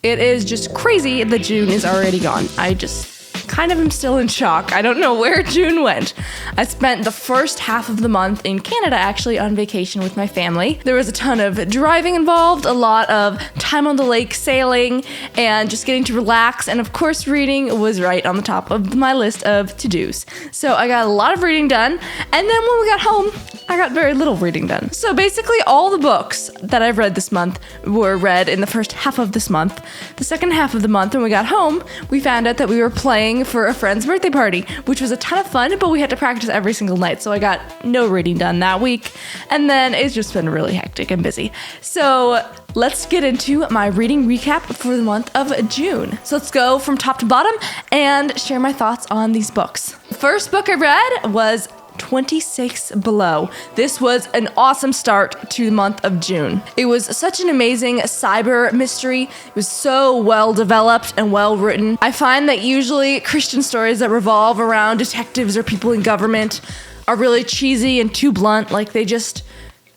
It is just crazy that June is already gone. I just kind of am still in shock. I don't know where June went. I spent the first half of the month in Canada actually on vacation with my family. There was a ton of driving involved, a lot of time on the lake sailing, and just getting to relax. And of course, reading was right on the top of my list of to-dos. So I got a lot of reading done. And then when we got home, I got very little reading done. So basically all the books that I've read this month were read in the first half of this month. The second half of the month, when we got home, we found out that we were playing for a friend's birthday party, which was a ton of fun, but we had to practice every single night, so I got no reading done that week. And then it's just been really hectic and busy. So let's get into my reading recap for the month of June. So let's go from top to bottom and share my thoughts on these books. The first book I read was 26 Below. This was an awesome start to the month of June. It was such an amazing cyber mystery. It was so well developed and well written. I find that usually Christian stories that revolve around detectives or people in government are really cheesy and too blunt. Like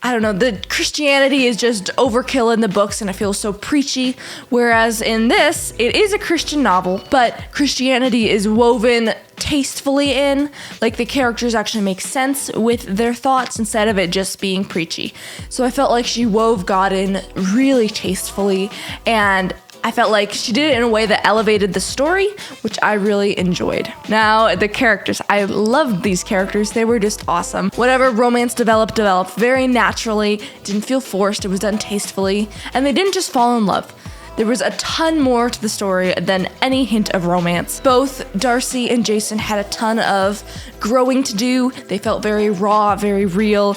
I don't know, the Christianity is just overkill in the books and it feels so preachy. Whereas in this, it is a Christian novel, but Christianity is woven tastefully in. Like the characters actually make sense with their thoughts instead of it just being preachy. So I felt like she wove God in really tastefully, and I felt like she did it in a way that elevated the story, which I really enjoyed. Now, the characters. I loved these characters. They were just awesome. Whatever romance developed very naturally. Didn't feel forced. It was done tastefully. And they didn't just fall in love. There was a ton more to the story than any hint of romance. Both Darcie and Jason had a ton of growing to do. They felt very raw, very real.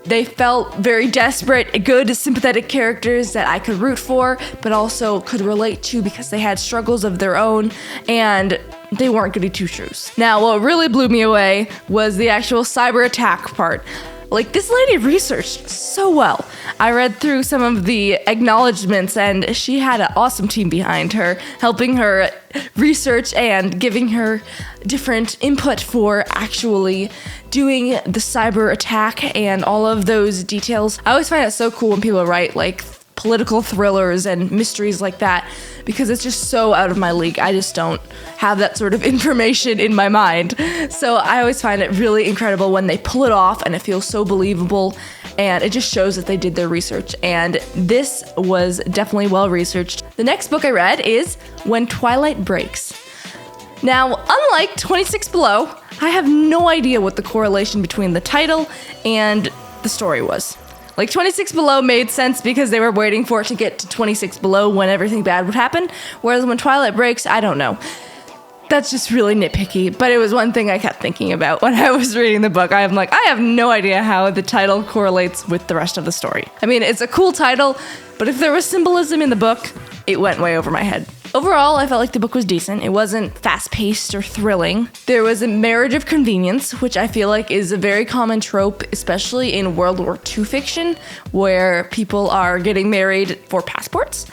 They felt very desperate, good, sympathetic characters that I could root for, but also could relate to because they had struggles of their own, and they weren't goody two-shoes. Now, what really blew me away was the actual cyber attack part. Like, this lady researched so well. I read through some of the acknowledgments, and she had an awesome team behind her, helping her research and giving her different input for actually doing the cyber attack and all of those details. I always find it so cool when people write, like, political thrillers and mysteries like that, because it's just so out of my league. I just don't have that sort of information in my mind. So I always find it really incredible when they pull it off and it feels so believable, and it just shows that they did their research. And this was definitely well researched. The next book I read is When Twilight Breaks. Now, unlike 26 Below, I have no idea what the correlation between the title and the story was. Like, 26 Below made sense because they were waiting for it to get to 26 Below when everything bad would happen, whereas when Twilight Breaks, I don't know. That's just really nitpicky, but it was one thing I kept thinking about when I was reading the book. I'm like, I have no idea how the title correlates with the rest of the story. I mean, it's a cool title, but if there was symbolism in the book, it went way over my head. Overall, I felt like the book was decent. It wasn't fast-paced or thrilling. There was a marriage of convenience, which I feel like is a very common trope, especially in World War II fiction, where people are getting married for passports.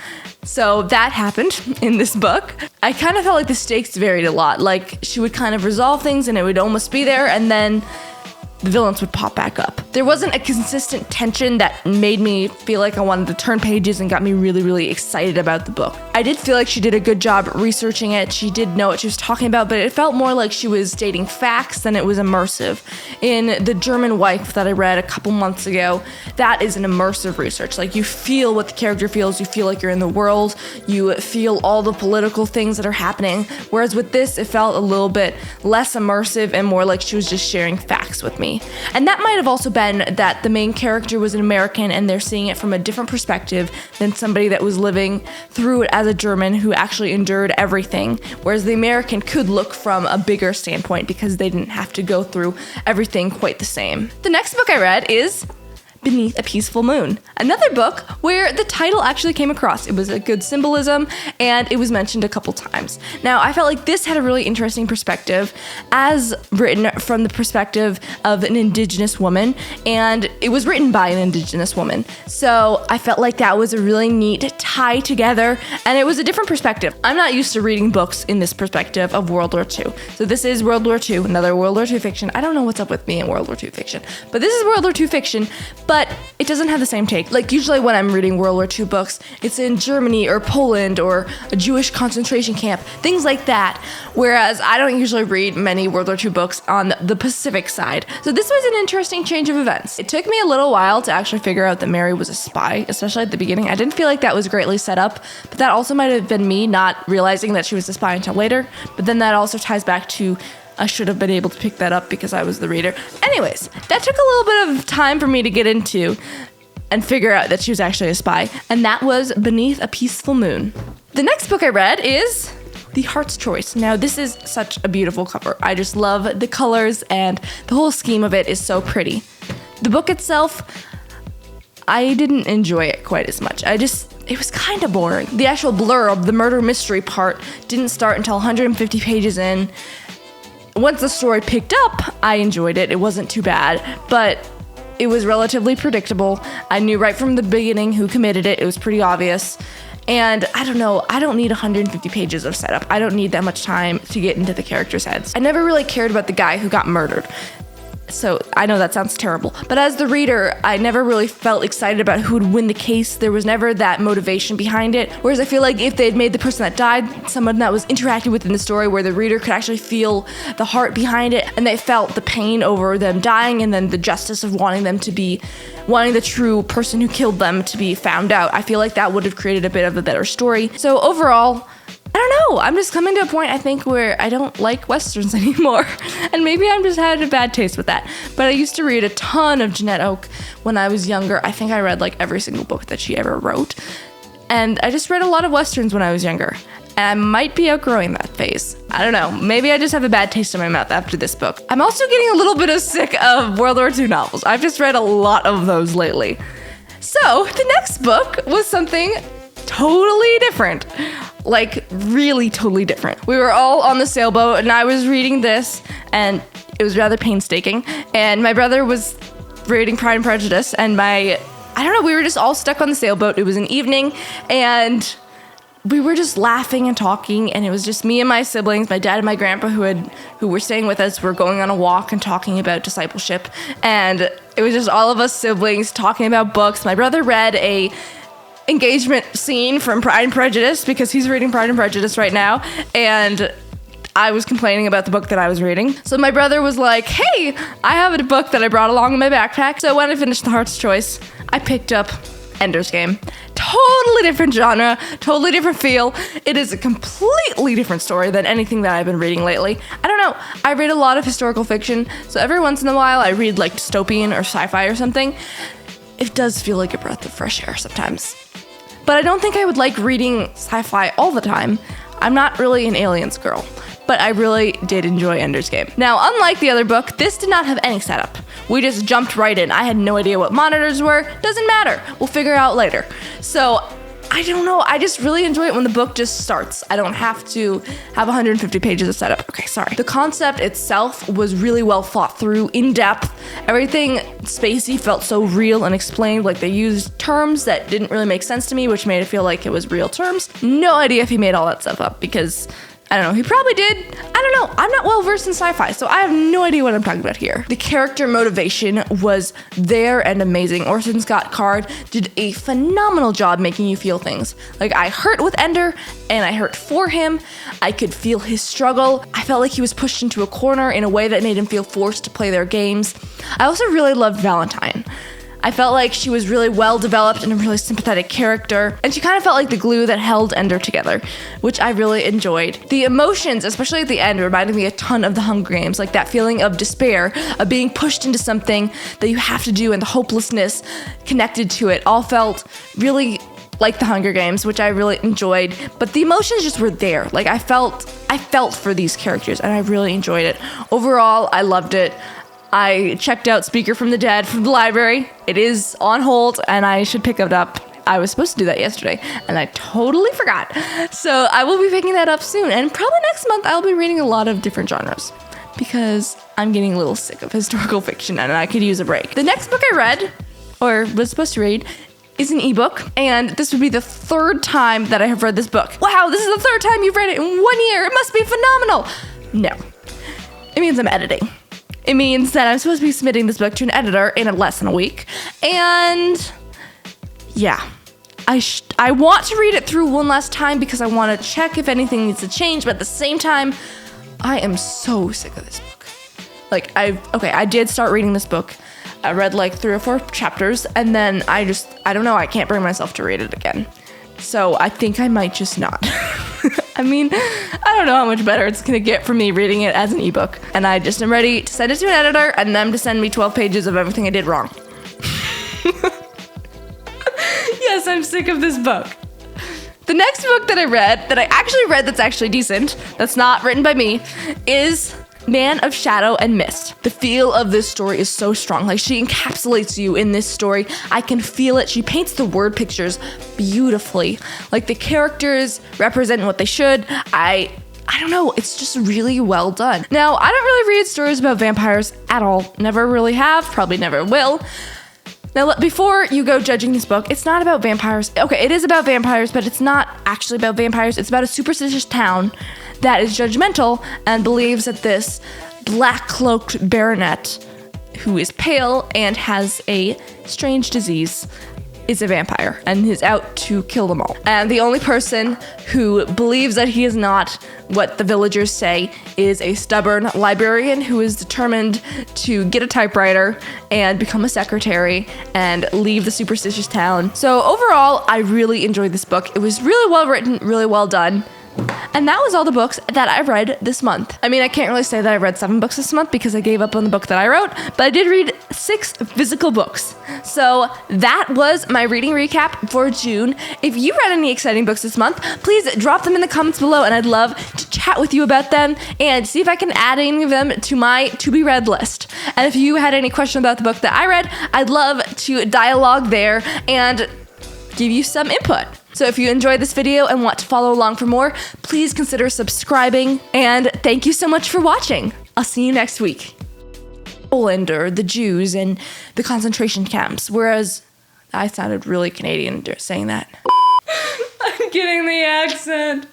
So that happened in this book. I kind of felt like the stakes varied a lot. Like, she would kind of resolve things and it would almost be there, and then the villains would pop back up. There wasn't a consistent tension that made me feel like I wanted to turn pages and got me really, really excited about the book. I did feel like she did a good job researching it. She did know what she was talking about, but it felt more like she was stating facts than it was immersive. In The German Wife that I read a couple months ago, that is an immersive research. Like, you feel what the character feels, you feel like you're in the world, you feel all the political things that are happening. Whereas with this, it felt a little bit less immersive and more like she was just sharing facts with me. And that might have also been that the main character was an American and they're seeing it from a different perspective than somebody that was living through it as a German who actually endured everything, whereas the American could look from a bigger standpoint because they didn't have to go through everything quite the same. The next book I read is Beneath a Peaceful Moon, another book where the title actually came across. It was a good symbolism, and it was mentioned a couple times. Now, I felt like this had a really interesting perspective, as written from the perspective of an Indigenous woman, and it was written by an Indigenous woman. So I felt like that was a really neat tie together, and it was a different perspective. I'm not used to reading books in this perspective of World War II. So this is World War II, another World War II fiction. I don't know what's up with me in World War II fiction, but this is World War II fiction, but but it doesn't have the same take. Like usually when I'm reading World War II books, it's in Germany or Poland or a Jewish concentration camp, things like that. Whereas I don't usually read many World War II books on the Pacific side. So this was an interesting change of events. It took me a little while to actually figure out that Mary was a spy, especially at the beginning. I didn't feel like that was greatly set up, but that also might have been me not realizing that she was a spy until later. But then that also ties back to I should have been able to pick that up because I was the reader. Anyways, that took a little bit of time for me to get into and figure out that she was actually a spy, and that was Beneath a Peaceful Moon. The next book I read is The Heart's Choice. Now, this is such a beautiful cover. I just love the colors, and the whole scheme of it is so pretty. The book itself, I didn't enjoy it quite as much. It was kind of boring. The actual blurb, the murder mystery part, didn't start until 150 pages in. Once the story picked up, I enjoyed it. It wasn't too bad, but it was relatively predictable. I knew right from the beginning who committed it. It was pretty obvious. And I don't know, I don't need 150 pages of setup. I don't need that much time to get into the characters' heads. I never really cared about the guy who got murdered. So I know that sounds terrible, but as the reader, I never really felt excited about who would win the case. There was never that motivation behind it. Whereas I feel like if they'd made the person that died someone that was interacted with in the story, where the reader could actually feel the heart behind it, and they felt the pain over them dying, and then the justice of wanting the true person who killed them to be found out, I feel like that would have created a bit of a better story. So overall, I don't know, I'm just coming to a point, I think, where I don't like Westerns anymore. And maybe I'm just having a bad taste with that. But I used to read a ton of Jeanette Oke when I was younger. I think I read like every single book that she ever wrote. And I just read a lot of Westerns when I was younger. And I might be outgrowing that phase. I don't know, maybe I just have a bad taste in my mouth after this book. I'm also getting a little bit sick of World War II novels. I've just read a lot of those lately. So the next book was something totally different. Like, really totally different. We were all on the sailboat, and I was reading this, and it was rather painstaking. And my brother was reading Pride and Prejudice, and I don't know, we were just all stuck on the sailboat. It was an evening, and we were just laughing and talking, and it was just me and my siblings, my dad and my grandpa who were staying with us, were going on a walk and talking about discipleship. And it was just all of us siblings talking about books. My brother read a engagement scene from Pride and Prejudice because he's reading Pride and Prejudice right now, and I was complaining about the book that I was reading. So my brother was like, hey, I have a book that I brought along in my backpack. So when I finished The Heart's Choice, I picked up Ender's Game. Totally different genre, totally different feel. It is a completely different story than anything that I've been reading lately. I don't know, I read a lot of historical fiction, so every once in a while I read like dystopian or sci-fi or something. It does feel like a breath of fresh air sometimes. But I don't think I would like reading sci-fi all the time. I'm not really an aliens girl, but I really did enjoy Ender's Game. Now, unlike the other book, this did not have any setup. We just jumped right in. I had no idea what monitors were. Doesn't matter. We'll figure out later. So, I don't know. I just really enjoy it when the book just starts. I don't have to have 150 pages of setup. Okay, sorry. The concept itself was really well thought through, in depth. Everything spacey felt so real and explained. Like they used terms that didn't really make sense to me, which made it feel like it was real terms. No idea if he made all that stuff up because I don't know, he probably did. I don't know. I'm not well versed in sci-fi, so I have no idea what I'm talking about here. The character motivation was there and amazing. Orson Scott Card did a phenomenal job making you feel things. Like, I hurt with Ender, and I hurt for him. I could feel his struggle. I felt like he was pushed into a corner in a way that made him feel forced to play their games. I also really loved Valentine. I felt like she was really well developed and a really sympathetic character, and she kind of felt like the glue that held Ender together, which I really enjoyed. The emotions, especially at the end, reminded me a ton of the Hunger Games, like that feeling of despair, of being pushed into something that you have to do, and the hopelessness connected to it all felt really like the Hunger Games, which I really enjoyed, but the emotions just were there. Like I felt for these characters, and I really enjoyed it. Overall, I loved it. I checked out Speaker from the Dead from the library. It is on hold, and I should pick it up. I was supposed to do that yesterday, and I totally forgot. So I will be picking that up soon, and probably next month I'll be reading a lot of different genres because I'm getting a little sick of historical fiction, and I could use a break. The next book I read, or was supposed to read, is an ebook, and this would be the third time that I have read this book. Wow, this is the third time you've read it in 1 year. It must be phenomenal. No, it means I'm editing. It means that I'm supposed to be submitting this book to an editor in less than a week. And yeah, I want to read it through one last time because I want to check if anything needs to change. But at the same time, I am so sick of this book. Like, I did start reading this book. I read like 3 or 4 chapters, and then I don't know, I can't bring myself to read it again. So I think I might just not. I mean, I don't know how much better it's gonna get for me reading it as an ebook. And I just am ready to send it to an editor and them to send me 12 pages of everything I did wrong. Yes, I'm sick of this book. The next book that I read, that's actually decent, that's not written by me, is Man of Shadow and Mist. The feel of this story is so strong. Like, she encapsulates you in this story. I can feel it. She paints the word pictures beautifully. Like, the characters represent what they should. I don't know, it's just really well done. Now, I don't really read stories about vampires at all. Never really have, probably never will. Now, before you go judging this book, it's not about vampires. Okay, it is about vampires, but it's not actually about vampires. It's about a superstitious town that is judgmental and believes that this black-cloaked baronet, who is pale and has a strange disease, is a vampire and is out to kill them all. And the only person who believes that he is not what the villagers say is a stubborn librarian who is determined to get a typewriter and become a secretary and leave the superstitious town. So overall, I really enjoyed this book. It was really well written, really well done. And that was all the books that I read this month. I mean, I can't really say that I read 7 books this month because I gave up on the book that I wrote, but I did read 6 physical books. So that was my reading recap for June. If you read any exciting books this month, please drop them in the comments below, and I'd love to chat with you about them and see if I can add any of them to my to-be-read list. And if you had any question about the book that I read, I'd love to dialogue there and give you some input. So if you enjoyed this video and want to follow along for more, please consider subscribing, and thank you so much for watching. I'll see you next week. Poland, or the Jews and the concentration camps, whereas I sounded really Canadian saying that. I'm getting the accent.